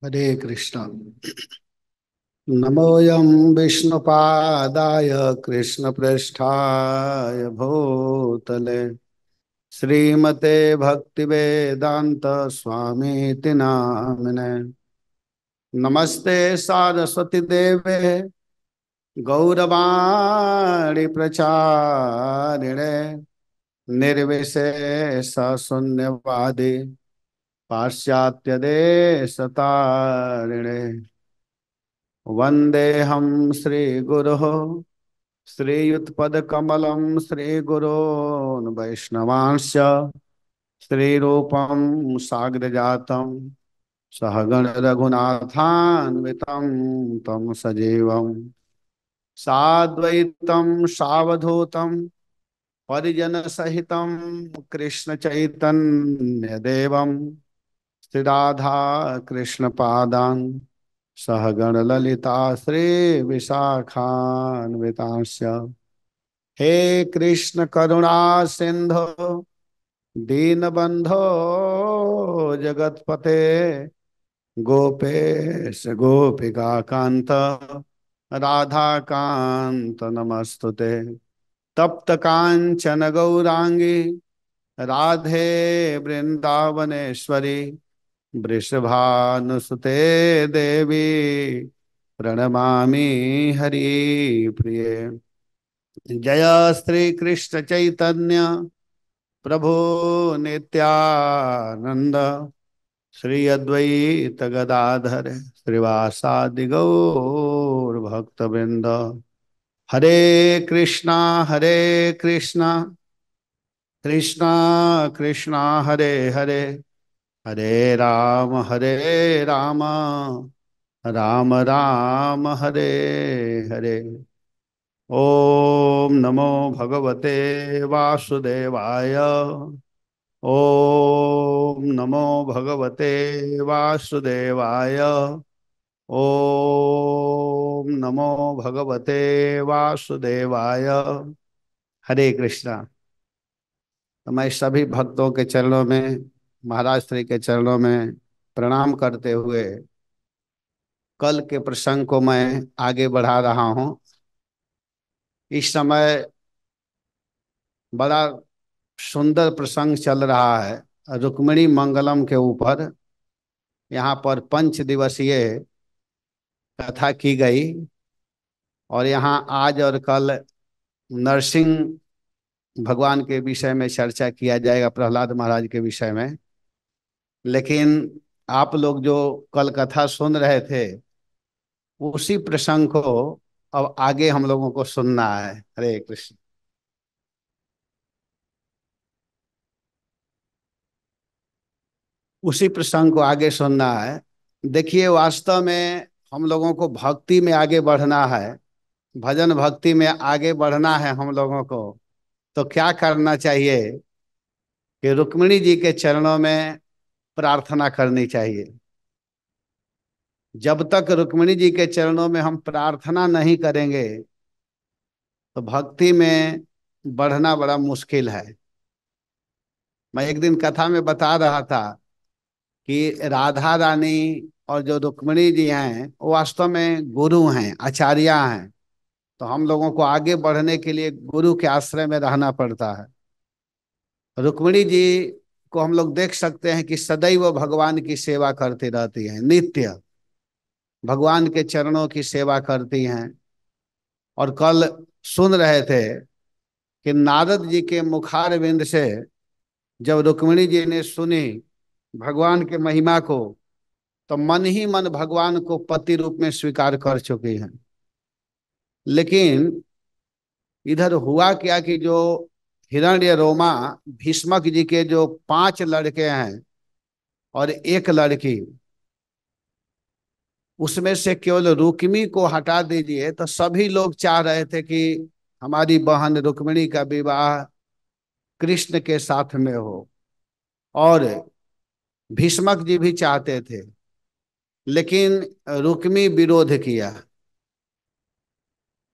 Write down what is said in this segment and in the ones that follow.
हरे कृष्णा। नमोऽयं विष्णुपादाय कृष्णप्रेष्ठाय भूतले श्रीमते भक्तिवेदांत स्वामीति नामिने। नमस्ते सारस्वती देवे गौरवाणी प्रचारिणे निर्विशेष शून्यवादी पाश्चात्य देशतारिणे। वन्देऽहं श्रीगुरोः श्रीयुतपदकमलं श्रीगुरोन् वैष्णवांश्च श्रीरूपं साग्रजातं सहगण रघुनाथान्वितं तं सजीवं साद्वैतं सावधूतं परिजनसहितं कृष्णचैतन्यदेवं श्रीराधा कृष्णपादान् सहगण ललिता श्री विशाखान्वितांश्च। हे कृष्ण करुणा सिंधु दीनबंधो जगतपते गोपेश गोपिका कांत राधा कांत नमस्तुते। तप्त कांचन गौरांगी राधे वृंदावनेश्वरी वृषभानुसुते देवी प्रणमामि हरिप्रिये। जय श्री कृष्ण चैतन्य प्रभु नित्यानंद श्री अद्वैत गदाधर श्रीवासादि गौर भक्तवृंद। हरे कृष्णा कृष्णा कृष्णा हरे हरे हरे राम राम राम हरे हरे। ओम नमो भगवते वासुदेवाय। ओम नमो भगवते वासुदेवाय। ओम नमो भगवते वासुदेवाय। हरे कृष्णा। तो मैं सभी भक्तों के चरणों में, महाराज श्री के चरणों में प्रणाम करते हुए कल के प्रसंग को मैं आगे बढ़ा रहा हूं। इस समय बड़ा सुंदर प्रसंग चल रहा है रुक्मिणी मंगलम के ऊपर। यहाँ पर 5 दिवसीय कथा की गई और यहाँ आज और कल नरसिंह भगवान के विषय में चर्चा किया जाएगा, प्रहलाद महाराज के विषय में। लेकिन आप लोग जो कल कथा सुन रहे थे उसी प्रसंग को अब आगे हम लोगों को सुनना है। हरे कृष्ण। उसी प्रसंग को आगे सुनना है। देखिए, वास्तव में हम लोगों को भक्ति में आगे बढ़ना है, भजन भक्ति में आगे बढ़ना है हम लोगों को। तो क्या करना चाहिए कि रुक्मिणी जी के चरणों में प्रार्थना करनी चाहिए। जब तक रुक्मिणी जी के चरणों में हम प्रार्थना नहीं करेंगे तो भक्ति में बढ़ना बड़ा मुश्किल है। मैं एक दिन कथा में बता रहा था कि राधा रानी और जो रुक्मिणी जी हैं वो वास्तव में गुरु हैं, आचार्य हैं। तो हम लोगों को आगे बढ़ने के लिए गुरु के आश्रय में रहना पड़ता है। रुक्मिणी जी को हम लोग देख सकते हैं कि सदैव भगवान की सेवा करती रहती हैं, नित्य भगवान के चरणों की सेवा करती हैं। और कल सुन रहे थे कि नारद जी के मुखारविंद से जब रुक्मिणी जी ने सुनी भगवान के महिमा को तो मन ही मन भगवान को पति रूप में स्वीकार कर चुकी हैं। लेकिन इधर हुआ क्या कि जो हिरण्य रोमा भीष्मक जी के जो 5 लड़के हैं और एक लड़की, उसमें से केवल रुक्मी को हटा दीजिए तो सभी लोग चाह रहे थे कि हमारी बहन रुक्मिणी का विवाह कृष्ण के साथ में हो। और भीष्मक जी भी चाहते थे, लेकिन रुक्मी विरोध किया।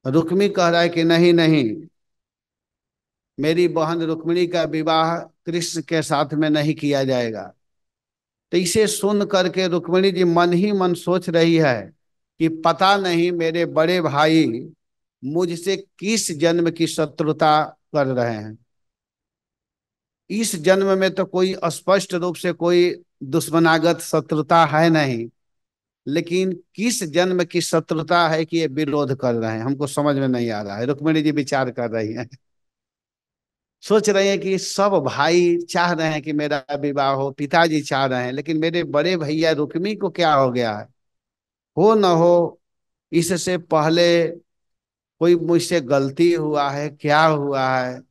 रुक्मी कह रहा है कि नहीं नहीं, मेरी बहन रुक्मिणी का विवाह कृष्ण के साथ में नहीं किया जाएगा। तो इसे सुन करके रुक्मिणी जी मन ही मन सोच रही है कि पता नहीं मेरे बड़े भाई मुझसे किस जन्म की शत्रुता कर रहे हैं। इस जन्म में तो कोई स्पष्ट रूप से कोई दुश्मनागत शत्रुता है नहीं, लेकिन किस जन्म की शत्रुता है कि ये विरोध कर रहे हैं, हमको समझ में नहीं आ रहा है। रुक्मिणी जी विचार कर रही हैं, सोच रहे हैं कि सब भाई चाह रहे हैं कि मेरा विवाह हो, पिताजी चाह रहे हैं, लेकिन मेरे बड़े भैया रुक्मी को क्या हो गया है। हो न हो इससे पहले कोई मुझसे गलती हुआ है, क्या हुआ है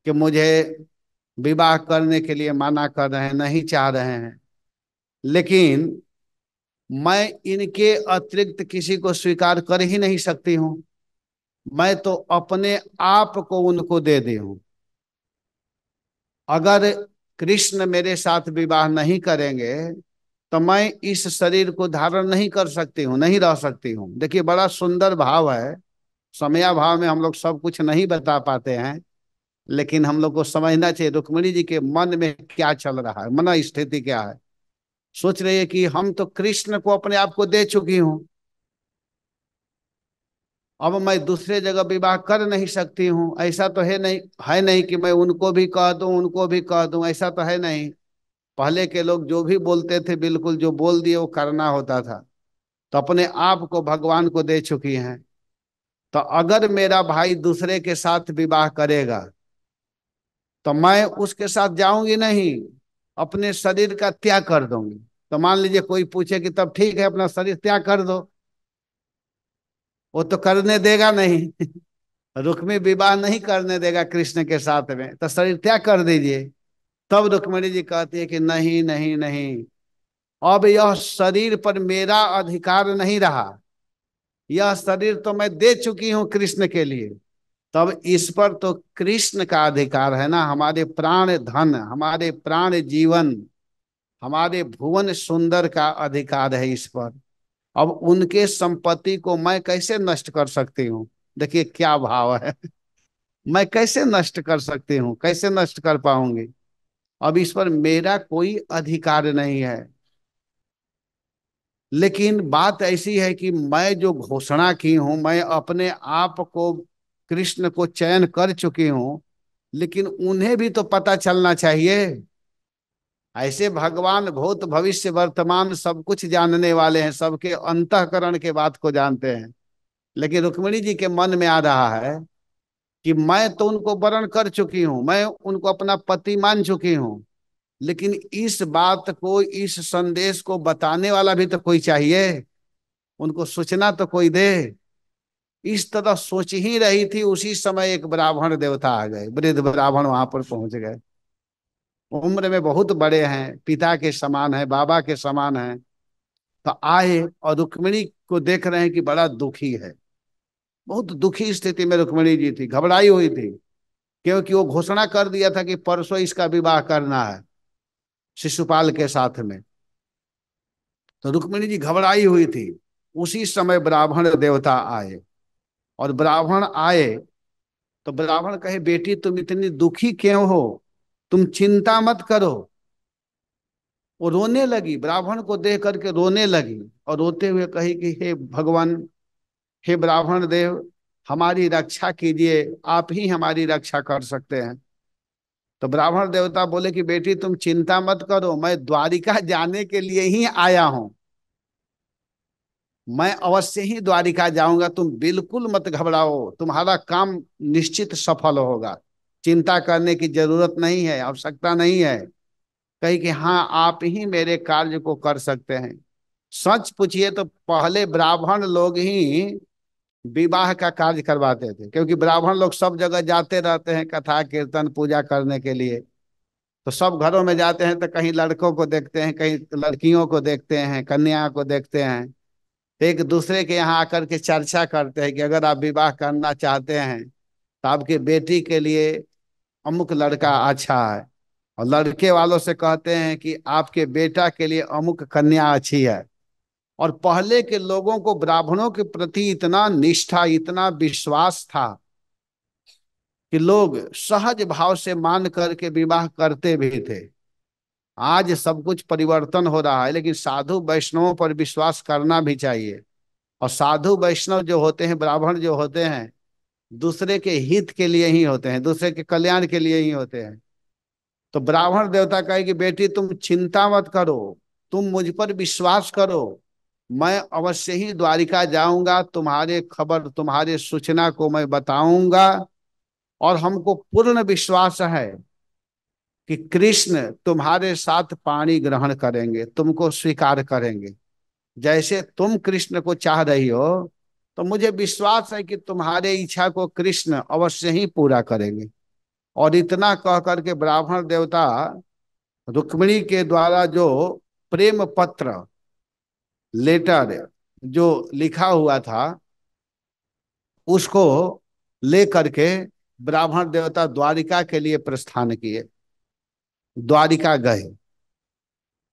कि मुझे विवाह करने के लिए मना कर रहे हैं, नहीं चाह रहे हैं। लेकिन मैं इनके अतिरिक्त किसी को स्वीकार कर ही नहीं सकती हूं। मैं तो अपने आप को उनको दे दी हूं। अगर कृष्ण मेरे साथ विवाह नहीं करेंगे तो मैं इस शरीर को धारण नहीं कर सकती हूँ, नहीं रह सकती हूँ। देखिए बड़ा सुंदर भाव है। समया भाव में हम लोग सब कुछ नहीं बता पाते हैं, लेकिन हम लोग को समझना चाहिए रुक्मिणी जी के मन में क्या चल रहा है, मन स्थिति क्या है। सोच रही है कि हम तो कृष्ण को अपने आप को दे चुकी हूँ, अब मैं दूसरे जगह विवाह कर नहीं सकती हूँ। ऐसा तो है नहीं कि मैं उनको भी कह दूं उनको भी कह दूं, ऐसा तो है नहीं। पहले के लोग जो भी बोलते थे बिल्कुल जो बोल दिए वो करना होता था। तो अपने आप को भगवान को दे चुकी हैं। तो अगर मेरा भाई दूसरे के साथ विवाह करेगा तो मैं उसके साथ जाऊंगी नहीं, अपने शरीर का त्याग कर दूंगी। तो मान लीजिए कोई पूछे कि तब ठीक है अपना शरीर त्याग कर दो, वो तो करने देगा नहीं। रुक्मी विवाह नहीं करने देगा कृष्ण के साथ में, तो शरीर त्याग कर दीजिए। तब रुक्मिणी जी कहती है कि नहीं नहीं नहीं, अब यह शरीर पर मेरा अधिकार नहीं रहा, यह शरीर तो मैं दे चुकी हूं कृष्ण के लिए। तब इस पर तो कृष्ण का अधिकार है ना, हमारे प्राण धन, हमारे प्राण जीवन, हमारे भुवन सुंदर का अधिकार है इस पर। अब उनके संपत्ति को मैं कैसे नष्ट कर सकती हूँ। देखिए क्या भाव है। मैं कैसे नष्ट कर सकती हूँ, कैसे नष्ट कर पाऊंगी। अब इस पर मेरा कोई अधिकार नहीं है। लेकिन बात ऐसी है कि मैं जो घोषणा की हूं, मैं अपने आप को कृष्ण को चयन कर चुकी हूं, लेकिन उन्हें भी तो पता चलना चाहिए। ऐसे भगवान भूत भविष्य वर्तमान सब कुछ जानने वाले हैं, सबके अंतःकरण के बात को जानते हैं। लेकिन रुक्मिणी जी के मन में आ रहा है कि मैं तो उनको वरण कर चुकी हूं, मैं उनको अपना पति मान चुकी हूं, लेकिन इस बात को, इस संदेश को बताने वाला भी तो कोई चाहिए, उनको सूचना तो कोई दे। इस तरह सोच ही रही थी, उसी समय एक ब्राह्मण देवता आ गए, वृद्ध ब्राह्मण वहां पर पहुंच गए। उम्र में बहुत बड़े हैं, पिता के समान है, बाबा के समान है। तो आए और रुक्मिणी को देख रहे हैं कि बड़ा दुखी है। बहुत दुखी स्थिति में रुक्मिणी जी थी, घबराई हुई थी, क्योंकि वो घोषणा कर दिया था कि परसों इसका विवाह करना है शिशुपाल के साथ में। तो रुक्मिणी जी घबराई हुई थी। उसी समय ब्राह्मण देवता आए, और ब्राह्मण आए तो ब्राह्मण कहे बेटी तुम इतनी दुखी क्यों हो, तुम चिंता मत करो। वो रोने लगी, ब्राह्मण को देख करके रोने लगी, और रोते हुए कही कि हे भगवान, हे ब्राह्मण देव, हमारी रक्षा कीजिए, आप ही हमारी रक्षा कर सकते हैं। तो ब्राह्मण देवता बोले कि बेटी तुम चिंता मत करो, मैं द्वारिका जाने के लिए ही आया हूं, मैं अवश्य ही द्वारिका जाऊंगा, तुम बिल्कुल मत घबराओ, तुम्हारा काम निश्चित सफल होगा, चिंता करने की जरूरत नहीं है, आवश्यकता नहीं है। कही कि हाँ आप ही मेरे कार्य को कर सकते हैं। सच पूछिए तो पहले ब्राह्मण लोग ही विवाह का कार्य करवाते थे, क्योंकि ब्राह्मण लोग सब जगह जाते रहते हैं कथा कीर्तन पूजा करने के लिए। तो सब घरों में जाते हैं तो कहीं लड़कों को देखते हैं, कहीं लड़कियों को देखते हैं, कन्या को देखते हैं। तो एक दूसरे के यहाँ आकर के चर्चा करते हैं कि अगर आप विवाह करना चाहते हैं तो आपकी बेटी के लिए अमुक लड़का अच्छा है, और लड़के वालों से कहते हैं कि आपके बेटा के लिए अमुक कन्या अच्छी है। और पहले के लोगों को ब्राह्मणों के प्रति इतना निष्ठा, इतना विश्वास था कि लोग सहज भाव से मान करके विवाह करते भी थे। आज सब कुछ परिवर्तन हो रहा है, लेकिन साधु वैष्णवों पर विश्वास करना भी चाहिए। और साधु वैष्णव जो होते हैं, ब्राह्मण जो होते हैं, दूसरे के हित के लिए ही होते हैं, दूसरे के कल्याण के लिए ही होते हैं। तो ब्राह्मण देवता कहे कि बेटी तुम चिंता मत करो, तुम मुझ पर विश्वास करो, मैं अवश्य ही द्वारिका जाऊंगा, तुम्हारे खबर तुम्हारे सूचना को मैं बताऊंगा। और हमको पूर्ण विश्वास है कि कृष्ण तुम्हारे साथ पाणी ग्रहण करेंगे, तुमको स्वीकार करेंगे। जैसे तुम कृष्ण को चाह रही हो, तो मुझे विश्वास है कि तुम्हारे इच्छा को कृष्ण अवश्य ही पूरा करेंगे। और इतना कह करके ब्राह्मण देवता रुक्मिणी के द्वारा जो प्रेम पत्र, लेटर जो लिखा हुआ था, उसको ले करके ब्राह्मण देवता द्वारिका के लिए प्रस्थान किए, द्वारिका गए।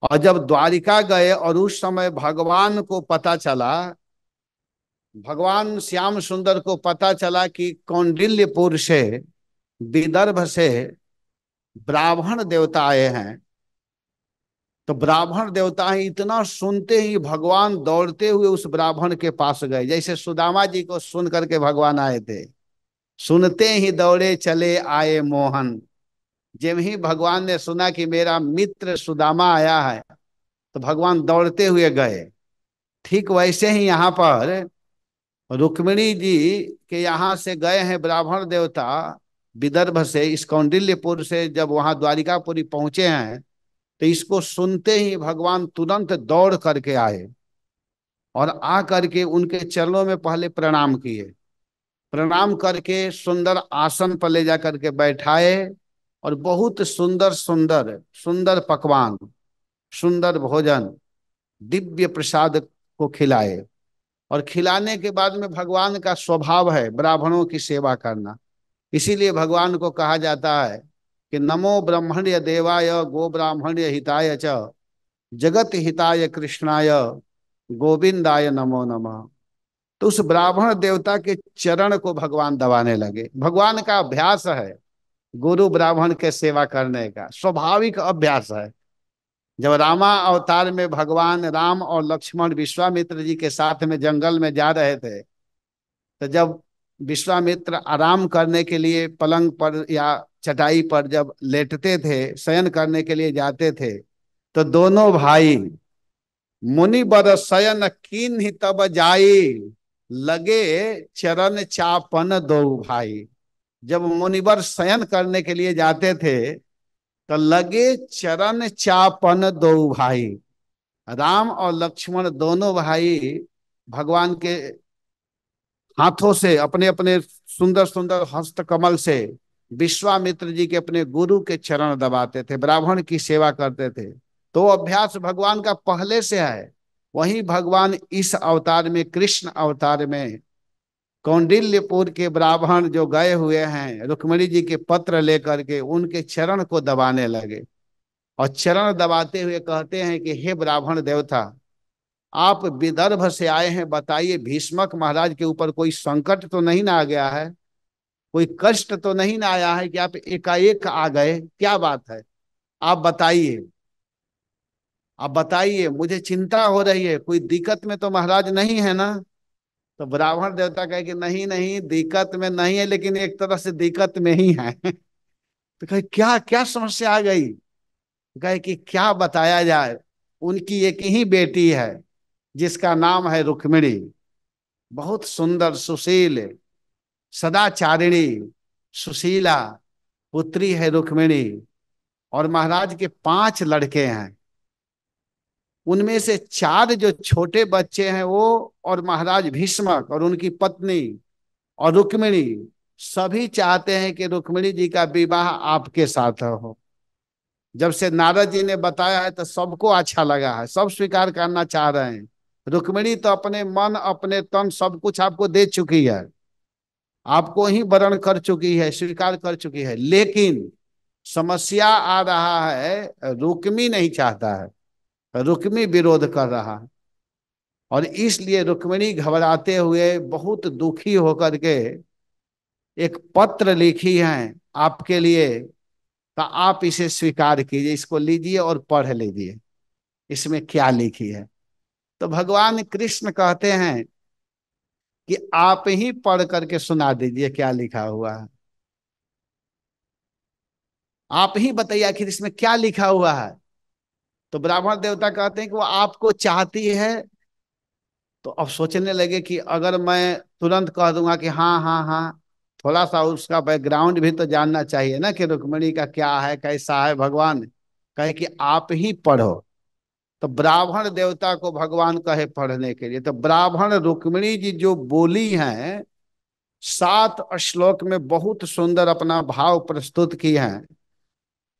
और जब द्वारिका गए और उस समय भगवान को पता चला, भगवान श्याम सुंदर को पता चला कि कौंडिल्यपुर से, विदर्भ से ब्राह्मण देवता आए हैं, तो ब्राह्मण देवता ही इतना सुनते ही भगवान दौड़ते हुए उस ब्राह्मण के पास गए। जैसे सुदामा जी को सुन करके भगवान आए थे, सुनते ही दौड़े चले आए मोहन। जब ही भगवान ने सुना कि मेरा मित्र सुदामा आया है, तो भगवान दौड़ते हुए गए। ठीक वैसे ही यहाँ पर रुक्मिणी जी के यहाँ से गए हैं ब्राह्मण देवता, विदर्भ से, इस कौंडिल्यपुर से जब वहां द्वारिकापुरी पहुंचे हैं, तो इसको सुनते ही भगवान तुरंत दौड़ करके आए और आ करके उनके चरणों में पहले प्रणाम किए। प्रणाम करके सुंदर आसन पर ले जा करके बैठाए और बहुत सुंदर सुंदर सुंदर पकवान, सुंदर भोजन, दिव्य प्रसाद को खिलाए। और खिलाने के बाद में, भगवान का स्वभाव है ब्राह्मणों की सेवा करना, इसीलिए भगवान को कहा जाता है कि नमो ब्रह्मण्य देवाय गो ब्राह्मण्य हिताय च जगत हिताय कृष्णाय गोविंदाय नमो नमः। तो उस ब्राह्मण देवता के चरण को भगवान दबाने लगे। भगवान का अभ्यास है गुरु ब्राह्मण के सेवा करने का, स्वाभाविक अभ्यास है। जब रामा अवतार में भगवान राम और लक्ष्मण विश्वामित्र जी के साथ में जंगल में जा रहे थे, तो जब विश्वामित्र आराम करने के लिए पलंग पर या चटाई पर जब लेटते थे, शयन करने के लिए जाते थे, तो दोनों भाई मुनि बर शयन कीन्ह तब जाई, लगे चरण चापन दो भाई। जब मुनिवर शयन करने के लिए जाते थे, तो लगे चरण चापन दो भाई। राम और लक्ष्मण दोनों भाई भगवान के हाथों से, अपने अपने सुंदर सुंदर हस्त कमल से विश्वामित्र जी के, अपने गुरु के चरण दबाते थे, ब्राह्मण की सेवा करते थे। तो अभ्यास भगवान का पहले से है। वही भगवान इस अवतार में, कृष्ण अवतार में, कौंडिल्यपुर के ब्राह्मण जो गए हुए हैं रुक्मिणी जी के पत्र लेकर के, उनके चरण को दबाने लगे। और चरण दबाते हुए कहते हैं कि हे ब्राह्मण देवता, आप विदर्भ से आए हैं, बताइए भीष्मक महाराज के ऊपर कोई संकट तो नहीं ना आ गया है, कोई कष्ट तो नहीं ना आया है कि आप एकाएक आ गए, क्या बात है? आप बताइए, आप बताइए, मुझे चिंता हो रही है, कोई दिक्कत में तो महाराज नहीं है ना? तो ब्राह्मण देवता कहे कि नहीं नहीं, दिक्कत में नहीं है, लेकिन एक तरह से दिक्कत में ही है। तो कहे क्या क्या समस्या आ गई? कहे कि क्या बताया जाए, उनकी एक ही बेटी है जिसका नाम है रुक्मिणी, बहुत सुंदर सुशील सदाचारिणी सुशीला पुत्री है रुक्मिणी। और महाराज के 5 लड़के हैं, उनमें से 4 जो छोटे बच्चे हैं वो, और महाराज भीष्मक और उनकी पत्नी और रुक्मिणी, सभी चाहते हैं कि रुक्मिणी जी का विवाह आपके साथ हो। जब से नारद जी ने बताया है तो सबको अच्छा लगा है, सब स्वीकार करना चाह रहे हैं। रुक्मिणी तो अपने मन अपने तन सब कुछ आपको दे चुकी है, आपको ही वरण कर चुकी है, स्वीकार कर चुकी है। लेकिन समस्या आ रहा है, रुक्मी नहीं चाहता है, रुक्मी विरोध कर रहा है। और इसलिए रुक्मिणी घबराते हुए, बहुत दुखी होकर के एक पत्र लिखी है आपके लिए, तो आप इसे स्वीकार कीजिए, इसको लीजिए और पढ़ लीजिए, इसमें क्या लिखी है। तो भगवान कृष्ण कहते हैं कि आप ही पढ़ करके सुना दीजिए क्या लिखा हुआ है। आप ही बताइए आखिर इसमें क्या लिखा हुआ है। तो ब्राह्मण देवता कहते हैं कि वो आपको चाहती है। तो अब सोचने लगे कि अगर मैं तुरंत कह दूंगा कि हाँ हाँ हाँ, थोड़ा सा उसका बैकग्राउंड भी तो जानना चाहिए ना, कि रुक्मिणी का क्या है, कैसा है। भगवान कहे कि आप ही पढ़ो। तो ब्राह्मण देवता को भगवान कहे पढ़ने के लिए। तो ब्राह्मण रुक्मिणी जी जो बोली हैं 7 श्लोक में, बहुत सुंदर अपना भाव प्रस्तुत की हैं,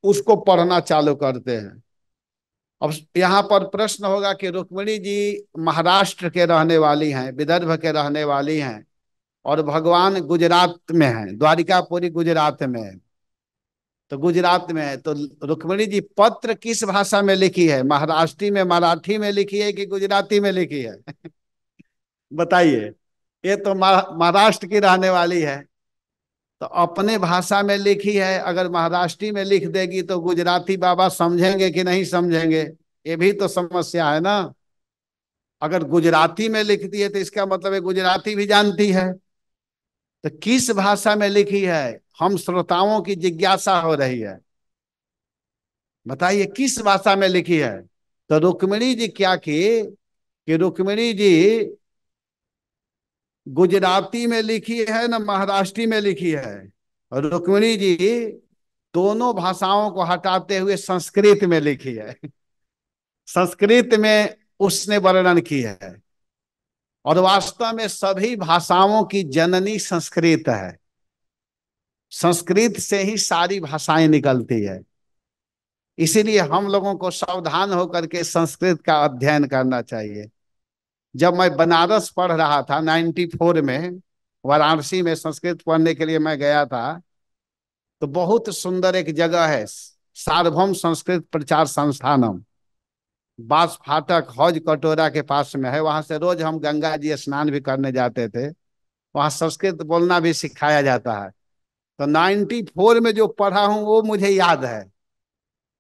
उसको पढ़ना चालू करते हैं। अब यहाँ पर प्रश्न होगा कि रुक्मिणी जी महाराष्ट्र के रहने वाली हैं, विदर्भ के रहने वाली हैं, और भगवान गुजरात में हैं, द्वारिकापुरी गुजरात में है। तो गुजरात में है, तो रुक्मिणी जी पत्र किस भाषा में लिखी है? महाराष्ट्री में, मराठी में लिखी है कि गुजराती में लिखी है? बताइए। ये तो महाराष्ट्र की रहने वाली है, तो अपने भाषा में लिखी है। अगर महाराष्ट्री में लिख देगी तो गुजराती बाबा समझेंगे कि नहीं समझेंगे? ये भी तो समस्या है ना। अगर गुजराती में लिखती है तो इसका मतलब है गुजराती भी जानती है। तो किस भाषा में लिखी है, हम श्रोताओं की जिज्ञासा हो रही है। बताइए किस भाषा में लिखी है। तो रुक्मिणी जी क्या की कि रुक्मिणी जी गुजराती में लिखी है ना महाराष्ट्री में लिखी है। और रुक्मिणी जी दोनों भाषाओं को हटाते हुए संस्कृत में लिखी है। संस्कृत में उसने वर्णन की है। और वास्तव में सभी भाषाओं की जननी संस्कृत है। संस्कृत से ही सारी भाषाएं निकलती है। इसीलिए हम लोगों को सावधान होकर के संस्कृत का अध्ययन करना चाहिए। जब मैं बनारस पढ़ रहा था 94 में, वाराणसी में संस्कृत पढ़ने के लिए मैं गया था, तो बहुत सुंदर एक जगह है, सार्वभौम संस्कृत प्रचार संस्थानम, बास फाटक हौज कटोरा के पास में है। वहां से रोज हम गंगा जी स्नान भी करने जाते थे। वहां संस्कृत बोलना भी सिखाया जाता है। तो 94 में जो पढ़ा हूं वो मुझे याद है।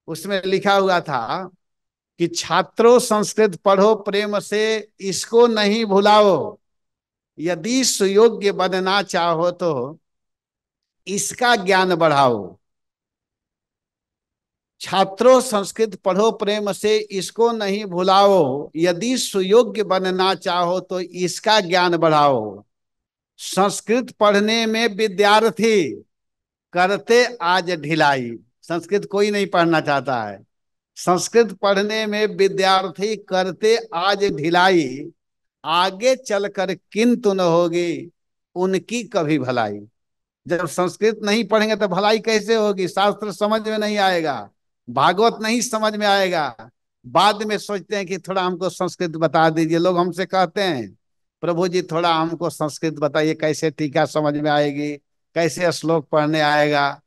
उसमें लिखा हुआ था कि छात्रों संस्कृत पढ़ो प्रेम से, इसको नहीं भुलाओ, यदि सुयोग्य बनना चाहो तो इसका ज्ञान बढ़ाओ। छात्रों संस्कृत पढ़ो प्रेम से, इसको नहीं भुलाओ, यदि सुयोग्य बनना चाहो तो इसका ज्ञान बढ़ाओ। संस्कृत पढ़ने में विद्यार्थी करते आज ढिलाई। संस्कृत कोई नहीं पढ़ना चाहता है। संस्कृत पढ़ने में विद्यार्थी करते आज ढिलाई, आगे चलकर किंतु न होगी उनकी कभी भलाई। जब संस्कृत नहीं पढ़ेंगे तो भलाई कैसे होगी? शास्त्र समझ में नहीं आएगा, भागवत नहीं समझ में आएगा। बाद में सोचते हैं कि थोड़ा हमको संस्कृत बता दीजिए। लोग हमसे कहते हैं प्रभु जी थोड़ा हमको संस्कृत बताइए, कैसे टीका समझ में आएगी, कैसे श्लोक पढ़ने आएगा।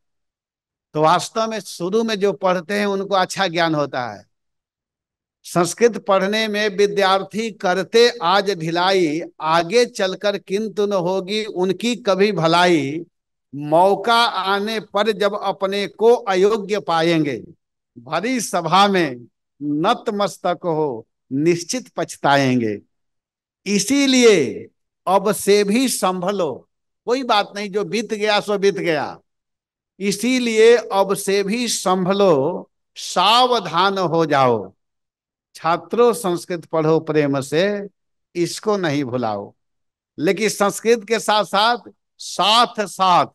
तो वास्तव में शुरू में जो पढ़ते हैं उनको अच्छा ज्ञान होता है। संस्कृत पढ़ने में विद्यार्थी करते आज ढिलाई, आगे चलकर किंतु न होगी उनकी कभी भलाई। मौका आने पर जब अपने को अयोग्य पाएंगे, भरी सभा में नतमस्तक हो निश्चित पछताएंगे। इसीलिए अब से भी संभलो। कोई बात नहीं, जो बीत गया सो बीत गया। इसीलिए अब से भी संभलो, सावधान हो जाओ। छात्रों संस्कृत पढ़ो प्रेम से, इसको नहीं भुलाओ। लेकिन संस्कृत के साथ साथ साथ साथ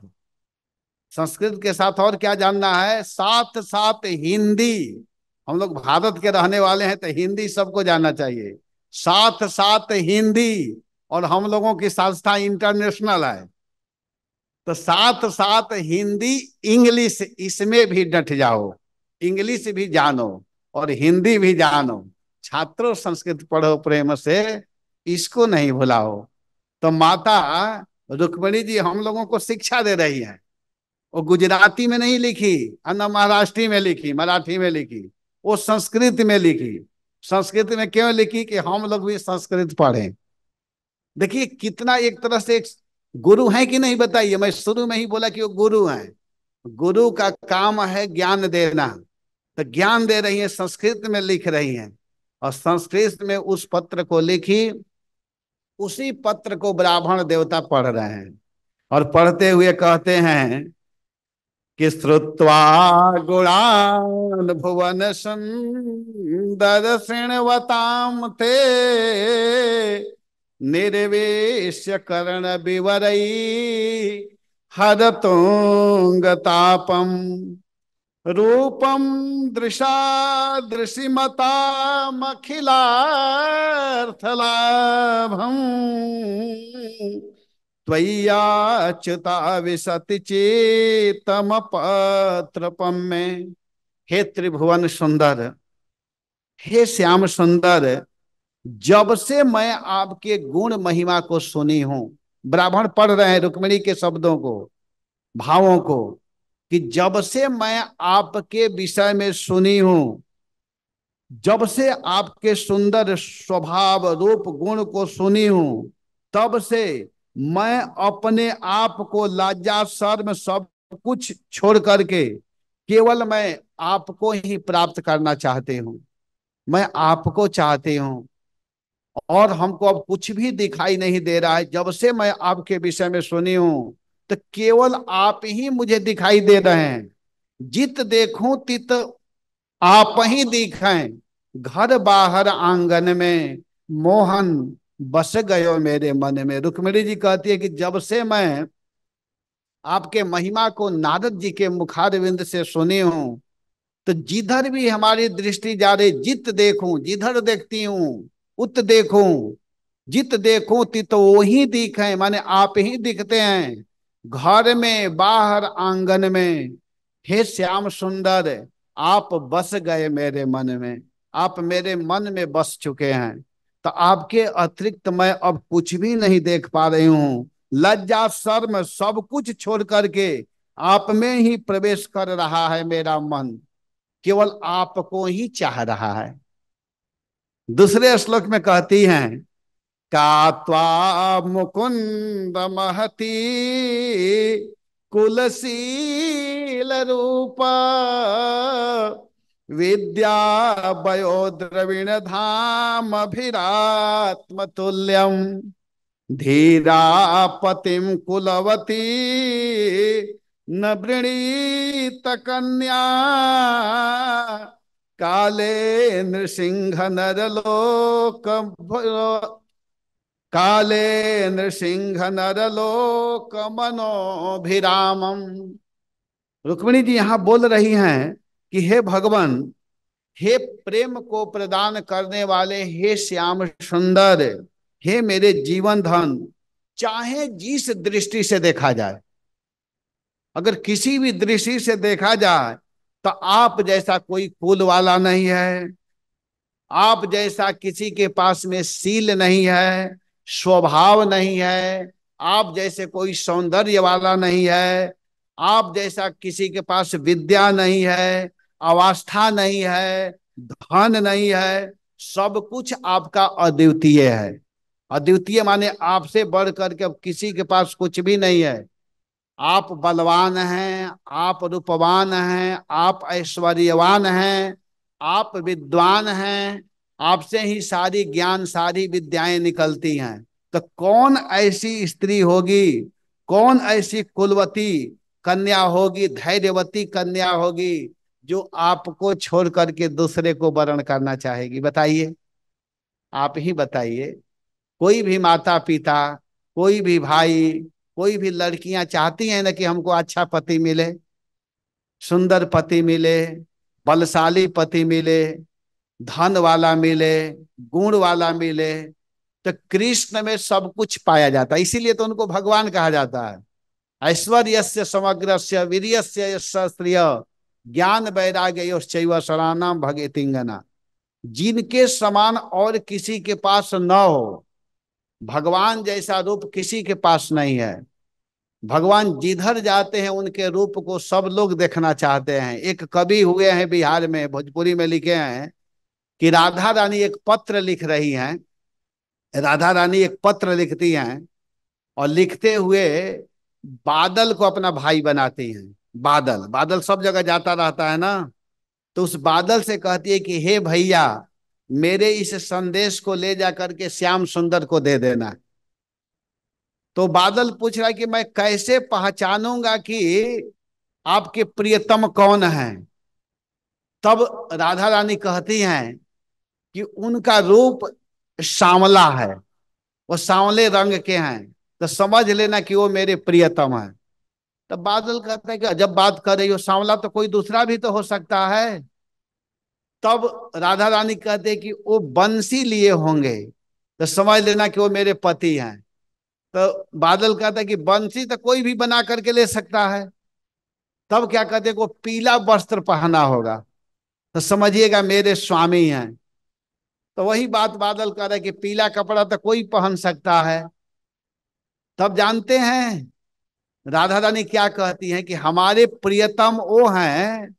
संस्कृत के साथ और क्या जानना है? साथ साथ हिंदी। हम लोग भारत के रहने वाले हैं तो हिंदी सबको जानना चाहिए। साथ साथ हिंदी। और हम लोगों की संस्था इंटरनेशनल है, तो साथ साथ हिंदी इंग्लिश इसमें भी डट जाओ। इंग्लिश भी जानो और हिंदी भी जानो। छात्रों संस्कृत पढ़ो प्रेम से, इसको नहीं भुलाओ। तो माता रुक्मिणी जी हम लोगों को शिक्षा दे रही हैं। वो गुजराती में नहीं लिखी, न महाराष्ट्री में लिखी, मराठी में लिखी, वो संस्कृत में लिखी। संस्कृत में क्यों लिखी? कि हम लोग भी संस्कृत पढ़ें। देखिए कितना एक तरह से एक गुरु है कि नहीं, बताइए। मैं शुरू में ही बोला कि वो गुरु हैं। गुरु का काम है ज्ञान देना, तो ज्ञान दे रही है, संस्कृत में लिख रही हैं, और संस्कृत में उस पत्र को लिखी, उसी पत्र को ब्राह्मण देवता पढ़ रहे हैं, और पढ़ते हुए कहते हैं कि श्रुत्वा गुणान भुवन सुंदर शृण्वताम ते निर्वेश्य कर्ण विवरई हरतोंग तापम रूपम दृशा दृशिमतामखिलार्थलाभम त्वय्याच्युता विशति चेतम पत्रपम में। हे त्रिभुवन सुंदर, हे श्याम सुंदर, जब से मैं आपके गुण महिमा को सुनी हूं, ब्राह्मण पढ़ रहे हैं रुक्मिणी के शब्दों को, भावों को, कि जब से मैं आपके विषय में सुनी हूं, जब से आपके सुंदर स्वभाव रूप गुण को सुनी हूं, तब से मैं अपने आप को लज्जा शर्म सब कुछ छोड़ करके केवल मैं आपको ही प्राप्त करना चाहती हूं, मैं आपको चाहती हूं, और हमको अब कुछ भी दिखाई नहीं दे रहा है। जब से मैं आपके विषय में सुनी हूं, तो केवल आप ही मुझे दिखाई दे रहे हैं। जित देखूं तित आप ही दिखें, घर बाहर आंगन में मोहन बस गयो मेरे मन में। रुक्मिणी जी कहती है कि जब से मैं आपके महिमा को नारद जी के मुखारविंद से सुनी हूं, तो जिधर भी हमारी दृष्टि जा रही, जित देखूं, जिधर देखती हूं उत देखूं, जित देखूं तित वो ही दिखे, माने आप ही दिखते हैं, घर में बाहर आंगन में। हे श्याम सुंदर, आप बस गए मेरे मन में, आप मेरे मन में बस चुके हैं, तो आपके अतिरिक्त मैं अब कुछ भी नहीं देख पा रही हूं। लज्जा शर्म सब कुछ छोड़ करके आप में ही प्रवेश कर रहा है मेरा मन, केवल आपको ही चाह रहा है। दूसरे श्लोक में कहती हैं, का त्वा मुकुंद महती कुलशील रूपा विद्या वयो द्रविण धाम अभिरात्म तुल्यम धीरा पतिम कुलवती न वृणीत कन्या काले नृसिंह नरलोक काले नृसिंह नरलोक मनोभिरामम। रुक्मिणी जी यहां बोल रही हैं कि हे भगवान, हे प्रेम को प्रदान करने वाले, हे श्याम सुंदर, हे मेरे जीवन धन, चाहे जिस दृष्टि से देखा जाए, अगर किसी भी दृष्टि से देखा जाए, तो आप जैसा कोई कुल वाला नहीं है, आप जैसा किसी के पास में शील नहीं है, स्वभाव नहीं है, आप जैसे कोई सौंदर्य वाला नहीं है, आप जैसा किसी के पास विद्या नहीं है, अवस्था नहीं है, धन नहीं है, सब कुछ आपका अद्वितीय है। अद्वितीय माने आपसे बढ़ करके अब किसी के पास कुछ भी नहीं है। आप बलवान हैं, आप रूपवान हैं, आप ऐश्वर्यवान हैं, आप विद्वान हैं, आपसे ही सारी ज्ञान सारी विद्याएं निकलती हैं। तो कौन ऐसी स्त्री होगी, कौन ऐसी कुलवती कन्या होगी, धैर्यवती कन्या होगी, जो आपको छोड़ करके दूसरे को वरण करना चाहेगी? बताइए, आप ही बताइए। कोई भी माता पिता, कोई भी भाई, कोई भी लड़कियां चाहती हैं ना कि हमको अच्छा पति मिले, सुंदर पति मिले, बलशाली पति मिले, धन वाला मिले, गुण वाला मिले। तो कृष्ण में सब कुछ पाया जाता है, इसीलिए तो उनको भगवान कहा जाता है। ऐश्वर्यस्य समग्रस्य वीर्यस्य यस्य स्त्रिय ज्ञान वैराग्य योश्चैव शरणाम भगेतिंगना। जिनके समान और किसी के पास न हो, भगवान जैसा रूप किसी के पास नहीं है। भगवान जिधर जाते हैं उनके रूप को सब लोग देखना चाहते हैं। एक कवि हुए हैं बिहार में, भोजपुरी में, लिखे हैं कि राधा रानी एक पत्र लिख रही हैं, राधा रानी एक पत्र लिखती हैं, और लिखते हुए बादल को अपना भाई बनाती हैं। बादल, बादल सब जगह जाता रहता है ना। तो उस बादल से कहती है कि हे भैया, मेरे इस संदेश को ले जा करके श्याम सुंदर को दे देना। तो बादल पूछ रहा है कि मैं कैसे पहचानूंगा कि आपके प्रियतम कौन है। तब राधा रानी कहती हैं कि उनका रूप सांवला है, वो सांवले रंग के हैं, तो समझ लेना कि वो मेरे प्रियतम है। तब बादल कहता है कि जब बात कर रही हो, सांवला तो कोई दूसरा भी तो हो सकता है। तब राधा रानी कहते हैं कि वो बंसी लिए होंगे, तो समझ लेना कि वो मेरे पति हैं। तो बादल कहता है कि बंसी तो कोई भी बना करके ले सकता है। तब क्या कहते हैं, को पीला वस्त्र पहना होगा, तो समझिएगा मेरे स्वामी हैं। तो वही बात बादल कह रहा है कि पीला कपड़ा तो कोई पहन सकता है। तब जानते हैं राधा रानी क्या कहती हैं कि हमारे प्रियतम वो हैं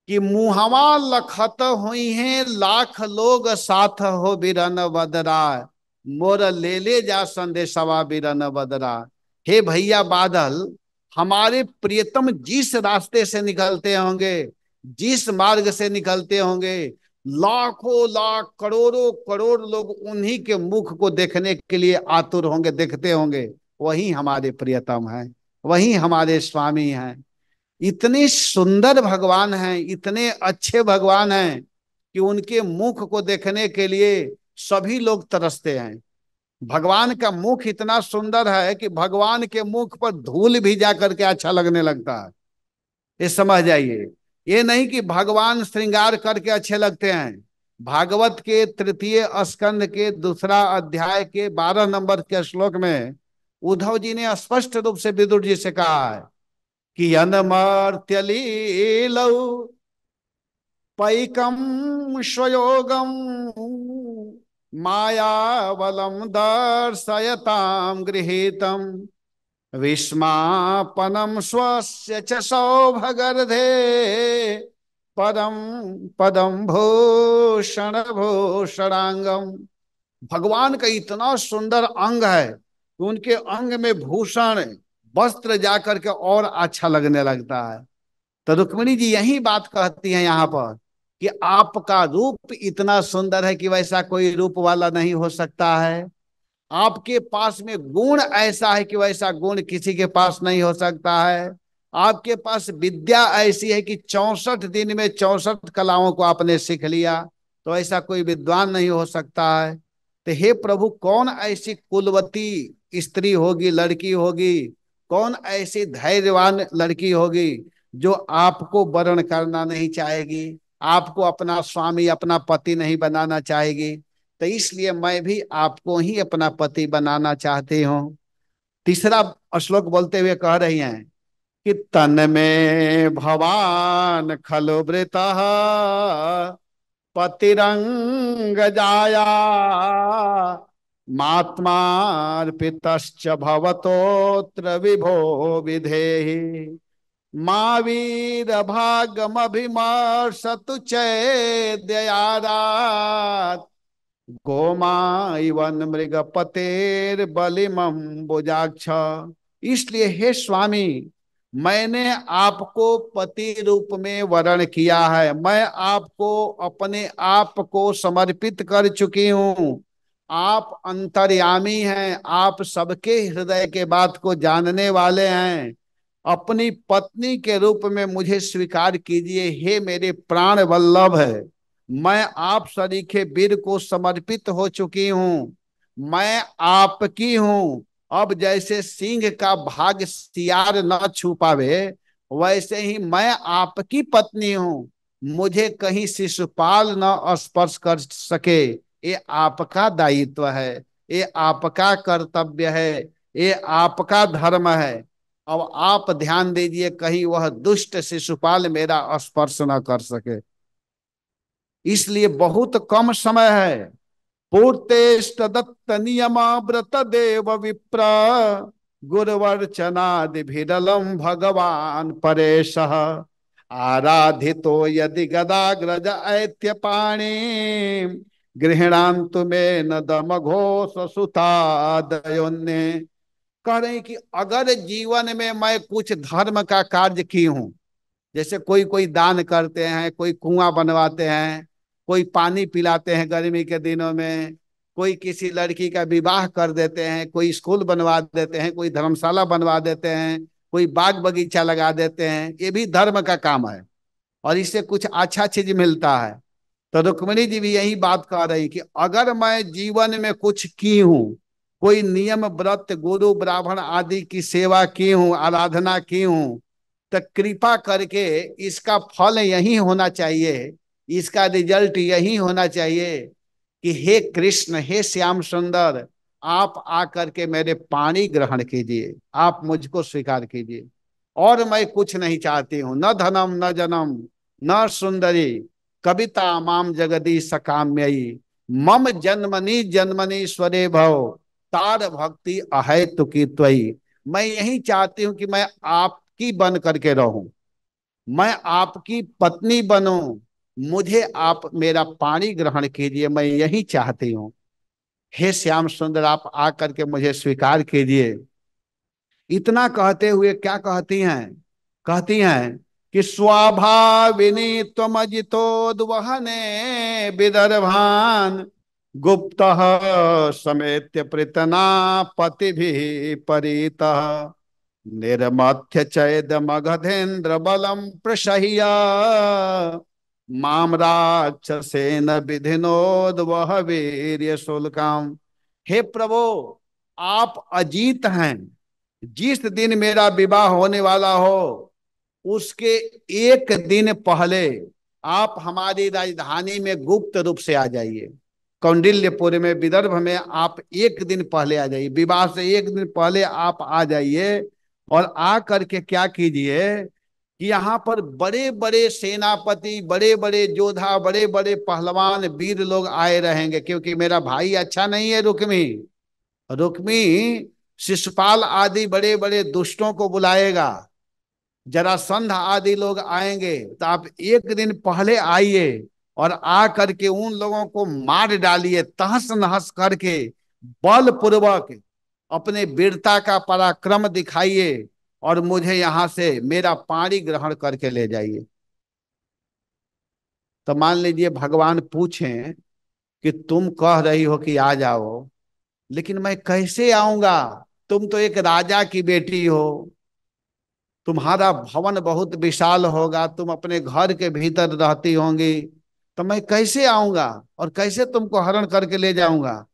कि मुहवा लखत हुई है लाख लोग साथ हो बिरन बदरा, मोर ले ले जा संदेशवा बिरन बदरा। हे भैया बादल, हमारे प्रियतम जिस रास्ते से निकलते होंगे, जिस मार्ग से निकलते होंगे, लाखों लाख करोड़ों करोड़ लोग उन्हीं के मुख को देखने के लिए आतुर होंगे, देखते होंगे। वही हमारे प्रियतम हैं, वही हमारे स्वामी हैं। इतने सुंदर भगवान हैं, इतने अच्छे भगवान हैं कि उनके मुख को देखने के लिए सभी लोग तरसते हैं। भगवान का मुख इतना सुंदर है कि भगवान के मुख पर धूल भी जा करके अच्छा लगने लगता है। ये समझ जाइए, ये नहीं कि भगवान श्रृंगार करके अच्छे लगते हैं। भागवत के तृतीय स्कंद के दूसरा अध्याय के 12 नंबर के श्लोक में उद्धव जी ने स्पष्ट रूप से विदुर जी से कहा है कि अनमर्त्यलीलौ पैकम स्वयोगम मायावलम दर्शयताम गृहीतम विस्मापनम स्वस्य च सौभगर्धे पदम पदम भूषण भूषणांगम। भगवान का इतना सुंदर अंग है कि उनके अंग में भूषण वस्त्र जाकर के और अच्छा लगने लगता है। तो रुक्मिणी जी यही बात कहती हैं यहाँ पर कि आपका रूप इतना सुंदर है कि वैसा कोई रूप वाला नहीं हो सकता है। आपके पास में गुण ऐसा है कि वैसा गुण किसी के पास नहीं हो सकता है। आपके पास विद्या ऐसी है कि 64 दिन में 64 कलाओं को आपने सीख लिया, तो ऐसा कोई विद्वान नहीं हो सकता है। तो हे प्रभु, कौन ऐसी कुलवती स्त्री होगी, लड़की होगी, कौन ऐसी धैर्यवान लड़की होगी जो आपको वर्ण करना नहीं चाहेगी, आपको अपना स्वामी अपना पति नहीं बनाना चाहेगी। तो इसलिए मैं भी आपको ही अपना पति बनाना चाहती हूँ। तीसरा श्लोक बोलते हुए कह रही हैं कि तन में भवान खलु वृतः पतिरंग जाया, मात्मार्पितश्च भवतोत्र विभो विधेहि, मा वीर भागमभिमर्शतु चैद्ययादात्, गोमा इवन मृगपतेर बलिमम बुजाक्ष। इसलिए हे स्वामी, मैंने आपको पति रूप में वर्ण किया है, मैं आपको अपने आप को समर्पित कर चुकी हूँ। आप अंतर्यामी हैं, आप सबके हृदय के बात को जानने वाले हैं। अपनी पत्नी के रूप में मुझे स्वीकार कीजिए, हे मेरे प्राण वल्लभ है। मैं आप सरीखे वीर को समर्पित हो चुकी हूँ, मैं आपकी हूँ। अब जैसे सिंह का भाग सियार न छू पावे, वैसे ही मैं आपकी पत्नी हूँ। मुझे कहीं शिशुपाल न स्पर्श कर सके, ये आपका दायित्व है, ये आपका कर्तव्य है, ये आपका धर्म है। अब आप ध्यान दीजिए कहीं वह दुष्ट शिशुपाल मेरा स्पर्श न कर सके। इसलिए बहुत कम समय है। पूर्तेष्ट दत्त नियमा व्रत देव विप्र, गुरुवर्चनादि भिरलम भगवान परेश, आराधितो यदि गदाग्रज ऐत्य पाणी, गृहणान्तु मे न दम घोष सुता दयोन्ये। कह रहे हैं कि अगर जीवन में मैं कुछ धर्म का कार्य की हूं, जैसे कोई कोई दान करते हैं, कोई कुआं बनवाते हैं, कोई पानी पिलाते हैं गर्मी के दिनों में, कोई किसी लड़की का विवाह कर देते हैं, कोई स्कूल बनवा देते हैं, कोई धर्मशाला बनवा देते हैं, कोई बाग बगीचा लगा देते हैं, ये भी धर्म का काम है और इससे कुछ अच्छा चीज मिलता है। तो रुक्मिणी जी भी यही बात कह रही कि अगर मैं जीवन में कुछ की हूं, कोई नियम व्रत गुरु ब्राह्मण आदि की सेवा की हूं, आराधना की हूं, तो कृपा करके इसका फल यही होना चाहिए, इसका रिजल्ट यही होना चाहिए कि हे कृष्ण, हे श्याम सुंदर, आप आकर के मेरे पानी ग्रहण कीजिए, आप मुझको स्वीकार कीजिए। और मैं कुछ नहीं चाहती हूं, न धनम न जनम न सुंदरी, कविता माम जगदीश सकाम्ययी, मम जन्मनि जन्मनि स्वरे भव, तार भक्ति अहेतु की त्वयि। मैं यही चाहती हूं कि मैं आपकी बन करके रहूं, मैं आपकी पत्नी बनूं, मुझे आप मेरा पानी ग्रहण कीजिए, मैं यही चाहती हूँ। हे श्याम सुंदर, आप आकर के मुझे स्वीकार कीजिए। इतना कहते हुए क्या कहती हैं? कहती हैं कि स्वाभाविनी त्वमजितोद्वहने विदर्भान, गुप्त समेत्य पृतना पति भी परितः, निर्मथ्य चैद मगधेन्द्र बलम प्रशह्य, माम राक्षसेन विधिनोद्वह वीर्य शुल्कम। हे प्रभु, आप अजीत हैं। जिस दिन मेरा विवाह होने वाला हो उसके एक दिन पहले आप हमारी राजधानी में गुप्त रूप से आ जाइए। कौंडिल्यपुर में, विदर्भ में आप एक दिन पहले आ जाइए, विवाह से एक दिन पहले आप आ जाइए। और आ करके क्या कीजिए कि यहाँ पर बड़े बड़े सेनापति, बड़े बड़े योद्धा, बड़े बड़े पहलवान वीर लोग आए रहेंगे, क्योंकि मेरा भाई अच्छा नहीं है रुक्मी। रुक्मी शिशुपाल आदि बड़े बड़े दुष्टों को बुलाएगा, जरासंध आदि लोग आएंगे, तो आप एक दिन पहले आइए और आ करके उन लोगों को मार डालिए, तहस नहस करके बलपूर्वक अपने वीरता का पराक्रम दिखाइए और मुझे यहां से मेरा पानी ग्रहण करके ले जाइए। तो मान लीजिए भगवान पूछें कि तुम कह रही हो कि आ जाओ, लेकिन मैं कैसे आऊंगा? तुम तो एक राजा की बेटी हो, तुम्हारा भवन बहुत विशाल होगा, तुम अपने घर के भीतर रहती होंगी, तो मैं कैसे आऊंगा और कैसे तुमको हरण करके ले जाऊंगा?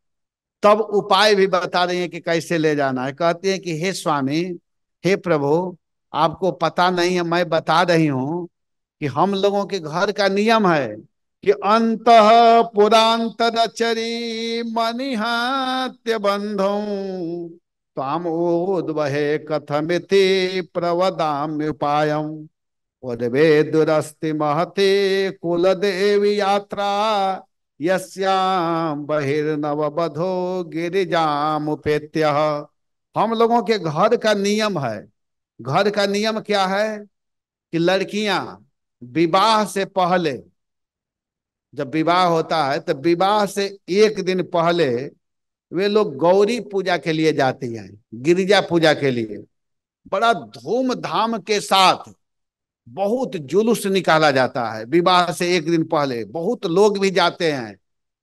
तब उपाय भी बता रही है कि कैसे ले जाना है। कहती है कि हे स्वामी, हे प्रभु, आपको पता नहीं है, मैं बता रही हूं कि हम लोगों के घर का नियम है कि अंतः पुरांतरचरी मनिहत्य बंधौ, त्वामोद्वहे कथमिति प्रवदाम्युपायम्, उर्वे दुरस्ति महते कुल देवी यात्रा, यस्याम बहिर्नवबधो गिरिजामुपेत्य। हम लोगों के घर का नियम है। घर का नियम क्या है कि लड़कियां विवाह से पहले, जब विवाह होता है तो विवाह से एक दिन पहले वे लोग गौरी पूजा के लिए जाती हैं, गिरिजा पूजा के लिए। बड़ा धूमधाम के साथ बहुत जुलूस निकाला जाता है। विवाह से एक दिन पहले बहुत लोग भी जाते हैं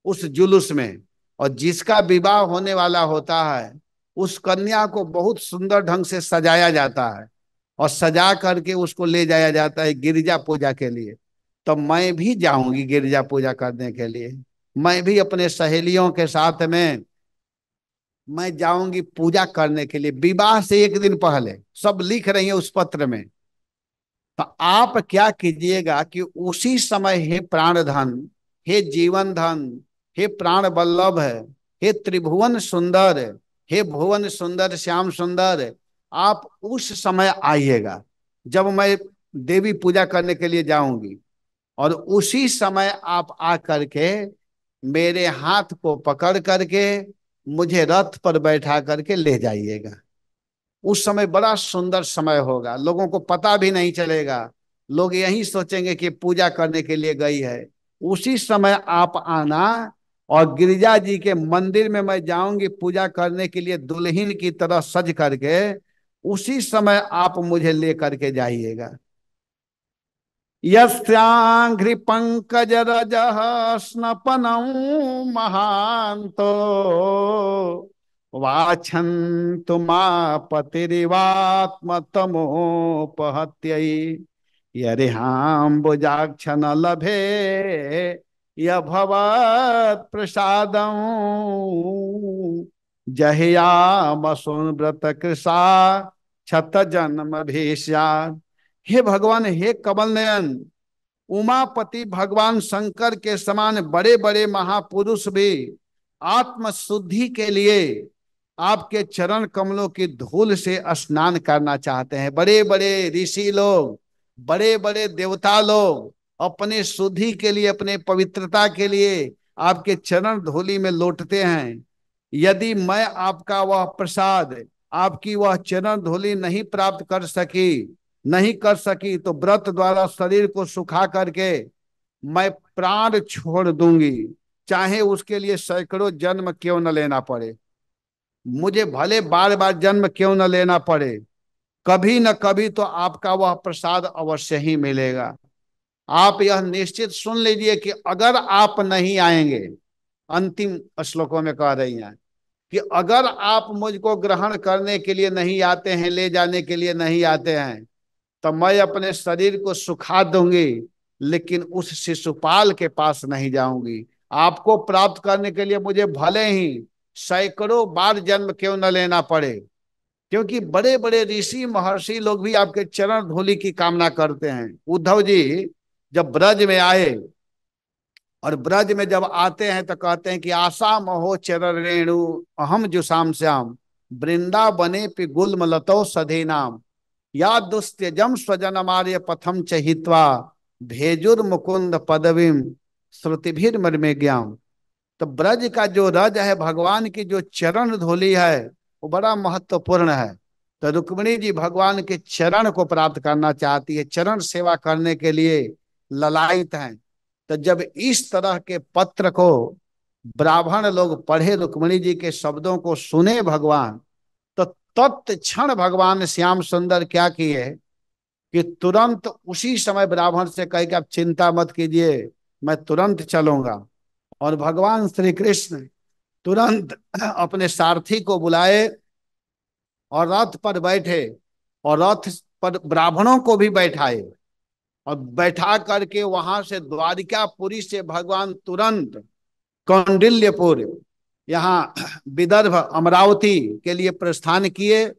उस जुलूस में, और जिसका विवाह होने वाला होता है उस कन्या को बहुत सुंदर ढंग से सजाया जाता है और सजा करके उसको ले जाया जाता है गिरिजा पूजा के लिए। तो मैं भी जाऊंगी गिरिजा पूजा करने के लिए, मैं भी अपने सहेलियों के साथ में मैं जाऊंगी पूजा करने के लिए विवाह से एक दिन पहले। सब लिख रही है उस पत्र में। तो आप क्या कीजिएगा कि उसी समय, हे प्राण धन, हे जीवन धन, हे प्राण वल्लभ है, हे त्रिभुवन सुंदर, हे भुवन सुंदर श्याम सुंदर, आप उस समय आइएगा जब मैं देवी पूजा करने के लिए जाऊंगी। और उसी समय आप आकर के मेरे हाथ को पकड़ करके मुझे रथ पर बैठा करके ले जाइएगा। उस समय बड़ा सुंदर समय होगा, लोगों को पता भी नहीं चलेगा, लोग यही सोचेंगे कि पूजा करने के लिए गई है। उसी समय आप आना और गिरिजा जी के मंदिर में मैं जाऊंगी पूजा करने के लिए दुल्हन की तरह सज करके, उसी समय आप मुझे लेकर के जाइएगा। यस्यांघ्रि पंकज रजः स्नपनं महान्तो वाछन्तु मापतिरिवात्मतमोपहत्यै यरिहाम्बुजाक्ष न लभे य भवत् प्रसादं जहियामसुन व्रत कृषा क्षत जन्म भीष्यात्। हे भगवान, हे कमल नयन, उमापति भगवान शंकर के समान बड़े बड़े महापुरुष भी आत्म शुद्धि के लिए आपके चरण कमलों की धूल से स्नान करना चाहते हैं। बड़े बड़े ऋषि लोग, बड़े बड़े देवता लोग अपने शुद्धि के लिए, अपने पवित्रता के लिए आपके चरण धूलि में लौटते हैं। यदि मैं आपका वह प्रसाद, आपकी वह चरण धूलि नहीं प्राप्त कर सकी, नहीं कर सकी, तो व्रत द्वारा शरीर को सुखा करके मैं प्राण छोड़ दूंगी, चाहे उसके लिए सैकड़ों जन्म क्यों न लेना पड़े। मुझे भले बार बार जन्म क्यों न लेना पड़े, कभी न कभी तो आपका वह प्रसाद अवश्य ही मिलेगा। आप यह निश्चित सुन लीजिए कि अगर आप नहीं आएंगे, अंतिम श्लोकों में कह रही हैं कि अगर आप मुझको ग्रहण करने के लिए नहीं आते हैं, ले जाने के लिए नहीं आते हैं, तो मैं अपने शरीर को सुखा दूंगी, लेकिन उस शिशुपाल के पास नहीं जाऊंगी। आपको प्राप्त करने के लिए मुझे भले ही सैकड़ों बार जन्म क्यों न लेना पड़े, क्योंकि बड़े बड़े ऋषि महर्षि लोग भी आपके चरण धूलि की कामना करते हैं। उद्धव जी जब ब्रज में आए, और ब्रज में जब आते हैं तो कहते हैं कि आशा महो चरण रेणु अहम जुषाम श्याम वृंदावने पे गुल्म लतो सधे नाम या दुस्त्यजम स्वजनमार्य पथम चहित्वा भेजुर मुकुंद पदवीम श्रुतिभिर मर्मे ज्ञाम। तो ब्रज का जो रज है, भगवान की जो चरण धूलि है, वो बड़ा महत्वपूर्ण है। तो रुक्मिणी जी भगवान के चरण को प्राप्त करना चाहती है, चरण सेवा करने के लिए ललायित हैं। तो जब इस तरह के पत्र को ब्राह्मण लोग पढ़े, रुक्मिणी जी के शब्दों को सुने भगवान, तो तत्क्षण भगवान श्याम सुंदर क्या किए कि तुरंत उसी समय ब्राह्मण से कहे कि आप चिंता मत कीजिए, मैं तुरंत चलूंगा। और भगवान श्री कृष्ण तुरंत अपने सारथी को बुलाए और रथ पर बैठे, और रथ पर ब्राह्मणों को भी बैठाए, और बैठा करके वहां से द्वारिकापुरी से भगवान तुरंत कौंडिल्यपुर, यहाँ विदर्भ अमरावती के लिए प्रस्थान किए।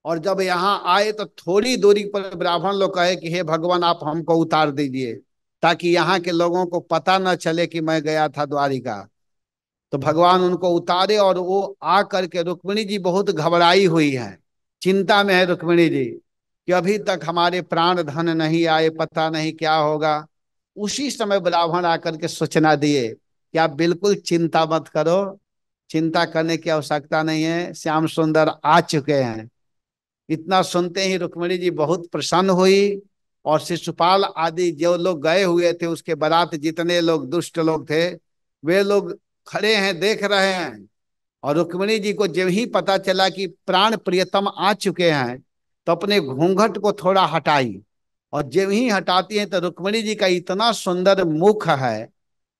और जब यहाँ आए तो थोड़ी दूरी पर ब्राह्मण लोग कहे कि हे भगवान, आप हमको उतार दीजिए, ताकि यहाँ के लोगों को पता न चले कि मैं गया था द्वारिका। तो भगवान उनको उतारे, और वो आ करके, रुक्मिणी जी बहुत घबराई हुई है, चिंता में है रुक्मिणी जी कि अभी तक हमारे प्राण धन नहीं आए, पता नहीं क्या होगा। उसी समय ब्राह्मण आकर के सूचना दिए कि आप बिल्कुल चिंता मत करो, चिंता करने की आवश्यकता नहीं है, श्याम सुंदर आ चुके हैं। इतना सुनते ही रुक्मिणी जी बहुत प्रसन्न हुई, और शिशुपाल आदि जो लोग गए हुए थे, उसके बारात जितने लोग दुष्ट लोग थे, वे लोग खड़े हैं, देख रहे हैं। और रुक्मिणी जी को जब ही पता चला कि प्राण प्रियतम आ चुके हैं, तो अपने घूंघट को थोड़ा हटाई, और जब ही हटाती हैं तो रुक्मिणी जी का इतना सुंदर मुख है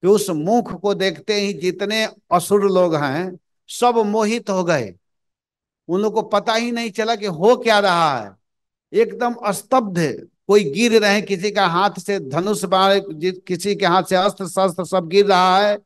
कि उस मुख को देखते ही जितने असुर लोग हैं सब मोहित हो गए। उन लोग को पता ही नहीं चला कि हो क्या रहा है, एकदम स्तब्ध। कोई गिर रहे हैं, किसी का हाथ से धनुष बाण, किसी के हाथ से अस्त्र शस्त्र सब गिर रहा है,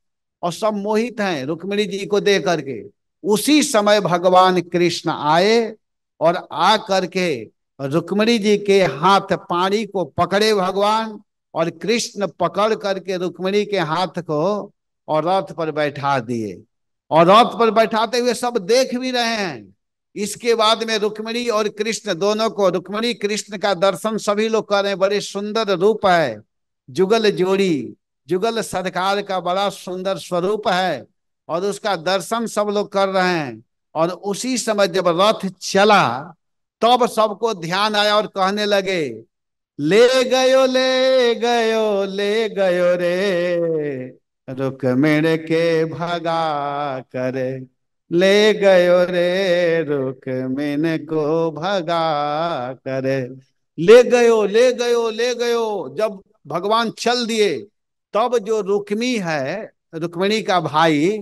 और सब मोहित हैं रुक्मिणी जी को देख करके। उसी समय भगवान कृष्ण आए, और आ करके रुक्मिणी जी के हाथ पानी को पकड़े भगवान, और कृष्ण पकड़ करके रुक्मिणी के हाथ को और रथ पर बैठा दिए। और रथ पर बैठाते हुए सब देख भी रहे हैं। इसके बाद में रुक्मिणी और कृष्ण दोनों को, रुक्मिणी कृष्ण का दर्शन सभी लोग कर रहे हैं, बड़े सुंदर रूप है, जुगल जोड़ी, जुगल सरकार का बड़ा सुंदर स्वरूप है, और उसका दर्शन सब लोग कर रहे हैं। और उसी समय जब रथ चला, तब सबको ध्यान आया और कहने लगे, ले गयो ले गयो ले गयो रे रुक्मिणी के भगा करे ले गयो रे, रुक्मिणी को भगा करे। ले गयो, ले गयो, ले गयो। जब भगवान चल दिए, तब जो रुक्मी है, रुक्मिणी का भाई,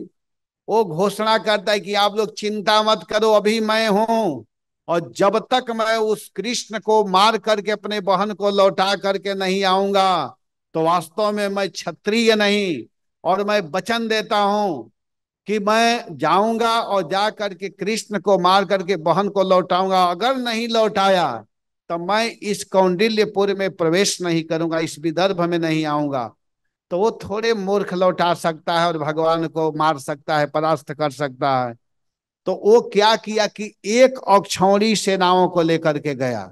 वो घोषणा करता है कि आप लोग चिंता मत करो, अभी मैं हूं, और जब तक मैं उस कृष्ण को मार करके अपने बहन को लौटा करके नहीं आऊंगा, तो वास्तव में मैं क्षत्रिय नहीं। और मैं वचन देता हूं कि मैं जाऊंगा और जा करके कृष्ण को मार करके बहन को लौटाऊंगा। अगर नहीं लौटाया तो मैं इस कौंडिल्यपुर में प्रवेश नहीं करूंगा, इस विदर्भ में नहीं आऊंगा। तो वो थोड़े मूर्ख लौटा सकता है और भगवान को मार सकता है, परास्त कर सकता है। तो वो क्या किया कि एक अक्षौणी सेनाओं को लेकर के गया,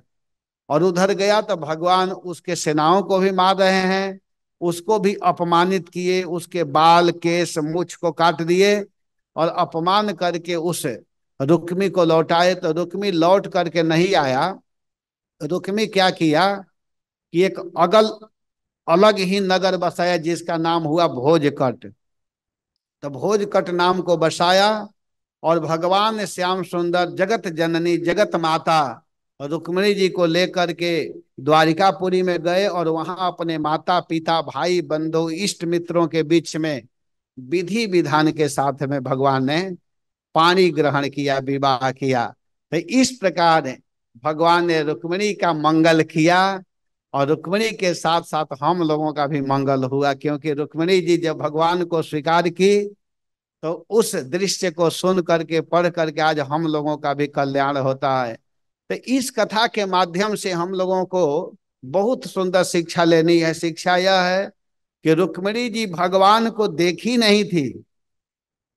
और उधर गया तो भगवान उसके सेनाओं को भी मार रहे हैं, उसको भी अपमानित किए, उसके बाल केस मुछ को काट दिए और अपमान करके उस रुक्मी को लौटाए। तो रुक्मी लौट करके नहीं आया। रुक्मी क्या किया कि एक अलग ही नगर बसाया, जिसका नाम हुआ भोजकट। तो भोजकट नाम को बसाया, और भगवान श्याम सुंदर जगत जननी जगत माता रुक्मिणी जी को लेकर के द्वारिकापुरी में गए, और वहां अपने माता पिता भाई बंधु इष्ट मित्रों के बीच में विधि विधान के साथ में भगवान ने पानी ग्रहण किया, विवाह किया। तो इस प्रकार भगवान ने रुक्मिणी का मंगल किया, और रुक्मिणी के साथ साथ हम लोगों का भी मंगल हुआ, क्योंकि रुक्मिणी जी जब भगवान को स्वीकार की, तो उस दृश्य को सुन करके पढ़ करके आज हम लोगों का भी कल्याण होता है। तो इस कथा के माध्यम से हम लोगों को बहुत सुंदर शिक्षा लेनी है। शिक्षा यह है कि रुक्मिणी जी भगवान को देखी नहीं थी,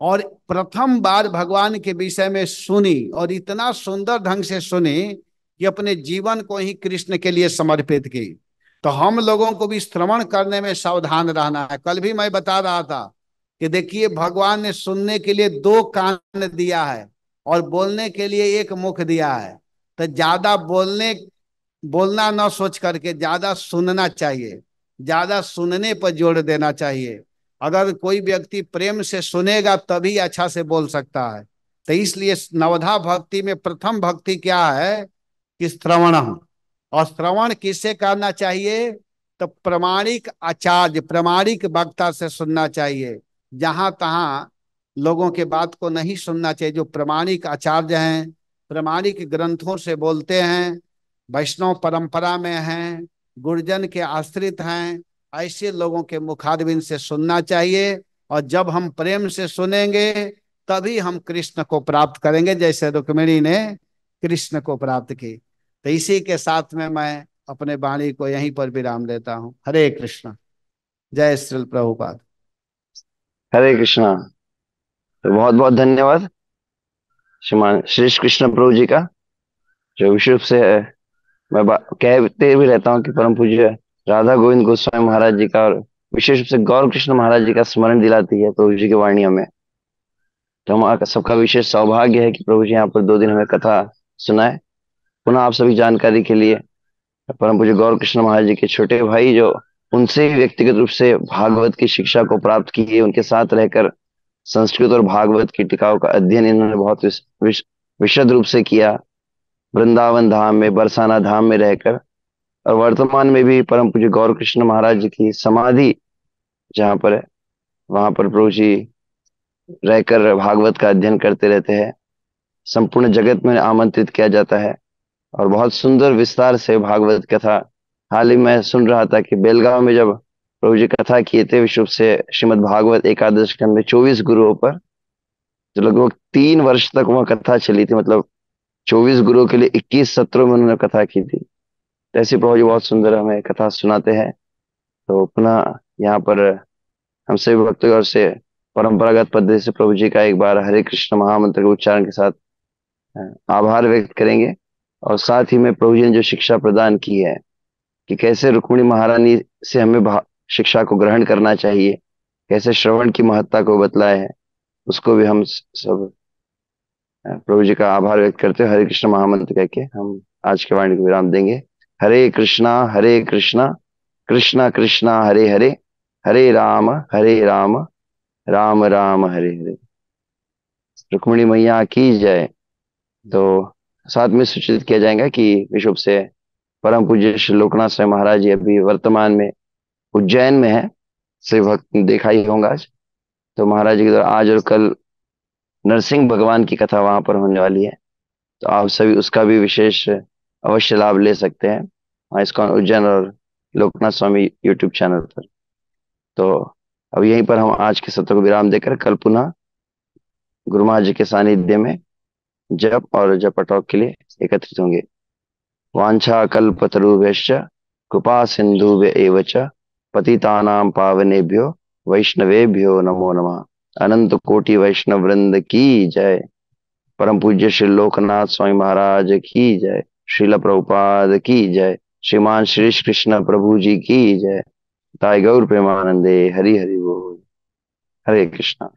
और प्रथम बार भगवान के विषय में सुनी, और इतना सुंदर ढंग से सुनी कि अपने जीवन को ही कृष्ण के लिए समर्पित की। तो हम लोगों को भी श्रवण करने में सावधान रहना है। कल भी मैं बता रहा था कि देखिए, भगवान ने सुनने के लिए दो कान दिया है और बोलने के लिए एक मुख दिया है। तो ज्यादा बोलना ना सोच करके ज्यादा सुनना चाहिए, ज्यादा सुनने पर जोर देना चाहिए। अगर कोई व्यक्ति प्रेम से सुनेगा तभी अच्छा से बोल सकता है। तो इसलिए नवधा भक्ति में प्रथम भक्ति क्या है कि श्रवणम। और श्रवण किससे करना चाहिए? तो प्रमाणिक आचार्य, प्रमाणिक वक्ता से सुनना चाहिए। जहां तहां लोगों के बात को नहीं सुनना चाहिए। जो प्रमाणिक आचार्य हैं, प्रमाणिक ग्रंथों से बोलते हैं, वैष्णव परंपरा में हैं, गुरुजन के आश्रित हैं, ऐसे लोगों के मुखारबिंद से सुनना चाहिए। और जब हम प्रेम से सुनेंगे तभी हम कृष्ण को प्राप्त करेंगे, जैसे रुक्मिणी ने कृष्ण को प्राप्त की। तो इसी के साथ में मैं अपने वाणी को यहीं पर विराम देता हूँ। हरे कृष्ण। जय श्री प्रभुपाद। हरे कृष्णा। तो बहुत बहुत धन्यवाद श्रीमान श्री कृष्ण प्रभु जी का, जो विशेष रूप से कहते भी रहता हूँ कि परम पूज्य राधा गोविंद गोस्वामी महाराज जी का, और विशेष रूप से गौर कृष्ण महाराज जी का स्मरण दिलाती है प्रभु जी की वाणी हमें। तो हमारा सबका विशेष सौभाग्य है कि प्रभु जी यहाँ पर 2 दिन हमें कथा सुनाए। पुनः आप सभी जानकारी के लिए, परम पूज्य गौर कृष्ण महाराज जी के छोटे भाई, जो उनसे ही व्यक्तिगत रूप से भागवत की शिक्षा को प्राप्त की है, उनके साथ रहकर संस्कृत और भागवत की टीकाओं का अध्ययन इन्होंने बहुत विशद रूप से किया, वृंदावन धाम में, बरसाना धाम में रहकर। और वर्तमान में भी परम पूज्य गौर कृष्ण महाराज जी की समाधि जहाँ पर है, वहां पर प्रभु जी रहकर भागवत का अध्ययन करते रहते हैं। संपूर्ण जगत में आमंत्रित किया जाता है, और बहुत सुंदर विस्तार से भागवत कथा। हाल ही मैं सुन रहा था कि बेलगांव में जब प्रभु जी कथा किए थे विश्व से श्रीमद् भागवत एकादश स्कंद में 24 गुरुओं पर, जो लगभग 3 वर्ष तक वह कथा चली थी, मतलब 24 गुरुओं के लिए 21 सत्रों में उन्होंने कथा की थी। तो ऐसी प्रभु जी बहुत सुंदर हमें कथा सुनाते हैं। तो पुनः यहाँ पर हम सभी भक्तों की ओर से परंपरागत पद्धति से प्रभु जी का एक बार हरे कृष्ण महामंत्र के उच्चारण के साथ आभार व्यक्त करेंगे। और साथ ही में प्रभु जी ने जो शिक्षा प्रदान की है कि कैसे रुक्मिणी महारानी से हमें शिक्षा को ग्रहण करना चाहिए, कैसे श्रवण की महत्ता को बतलाया है, उसको भी हम सब प्रभु जी का आभार व्यक्त करते हुए हरे कृष्ण महामंत्र कह के हम आज के वाणी को विराम देंगे। हरे कृष्णा कृष्णा कृष्णा हरे हरे, हरे राम राम राम हरे हरे। रुक्मिणी मैया की जय। तो साथ में सूचित किया जाएगा कि विश्व से परम पूज्य श्री लोकनाथ स्वामी महाराज जी अभी वर्तमान में उज्जैन में है। श्री भक्त देखा ही होगा आज। तो महाराज जी के द्वारा आज और कल नरसिंह भगवान की कथा वहां पर होने वाली है। तो आप सभी उसका भी विशेष अवश्य लाभ ले सकते हैं वहाँ इस्कॉन उज्जैन और लोकनाथ स्वामी यूट्यूब चैनल पर। तो अब यहीं पर हम आज के सत्र को विराम देकर कल पुनः गुरु महाराज जी के सानिध्य में जप और जप टॉक के लिए एकत्रित होंगे। वांछा कल्पतरुभ्यश्च कृपा सिंधुभ्य एव च पतितानां पावनेभ्यो वैष्णवेभ्यो नमो नमः। अनंत कोटि वैष्णव वृंद की जय। परम पूज्य श्री लोकनाथ स्वामी महाराज की जय। श्रील प्रभुपाद की जय। श्रीमान श्री कृष्ण प्रभु जी की जय। ताई गौर प्रेमानंदे हरि हरि बोल। हरे कृष्णा।